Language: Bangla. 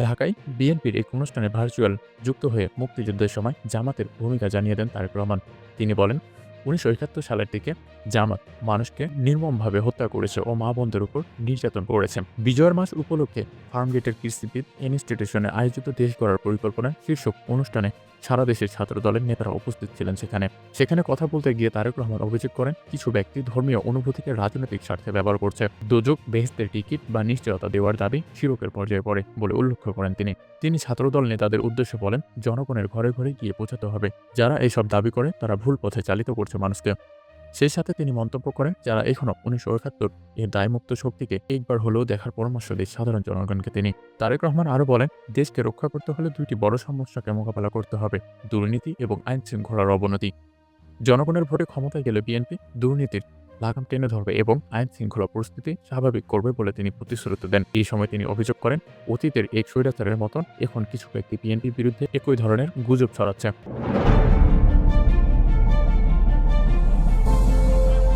ঢাকায় বিএনপির এক অনুষ্ঠানে ভার্চুয়াল যুক্ত হয়ে মুক্তিযুদ্ধের সময় জামাতের ভূমিকা জানিয়ে দেন তারেক রহমান। তিনি বলেন, ১৯৭১ সালের দিকে জামাত মানুষকে নির্মমভাবে হত্যা করেছে ও মা বোনদের উপর নির্যাতন করেছে। বিজয়ের মাস উপলক্ষে ফার্মগেটের কৃষিবিদ ইনস্টিটিউশনে আয়োজিত দেশ গড়ার পরিকল্পনা শীর্ষক অনুষ্ঠানে সারা দেশের ছাত্র দলের নেতারা উপস্থিত ছিলেন। সেখানে কথা বলতে গিয়ে তারেক রহমান অভিযোগ করেন, কিছু ব্যক্তি ধর্মীয় অনুভূতিকে রাজনৈতিক স্বার্থে ব্যবহার করছে। দোজক বেহেশতের টিকিট বা নিশ্চয়তা দেওয়ার দাবি শিরকের পর্যায়ে পড়ে বলে উল্লেখ করেন তিনি ছাত্রদল নেতাদের উদ্দেশ্যে বলেন, জনগণের ঘরে ঘরে গিয়ে পৌঁছাতে হবে। যারা এইসব দাবি করে তারা ভুল পথে চালিত করছে মানুষকে। সেই সাথে তিনি মন্তব্য করেন, যারা এখনো ১৯৭১ এর দায়মুক্ত শক্তিকে একবার হলেও দেখার পরামর্শ দেয় সাধারণ জনগণকে তিনি। তারেক রহমান আরও বলেন, দেশকে রক্ষা করতে হলে দুইটি বড় সমস্যাকে মোকাবেলা করতে হবে, দুর্নীতি এবং আইন শৃঙ্খলার অবনতি। জনগণের ভোটে ক্ষমতায় গেলে বিএনপি দুর্নীতির লাগাম টেনে ধরবে এবং আইন শৃঙ্খলা পরিস্থিতি স্বাভাবিক করবে বলে তিনি প্রতিশ্রুতি দেন। এই সময় তিনি অভিযোগ করেন, অতীতের এক স্বৈরাচারের মতন এখন কিছু ব্যক্তি বিএনপির বিরুদ্ধে একই ধরনের গুজব ছড়াচ্ছে।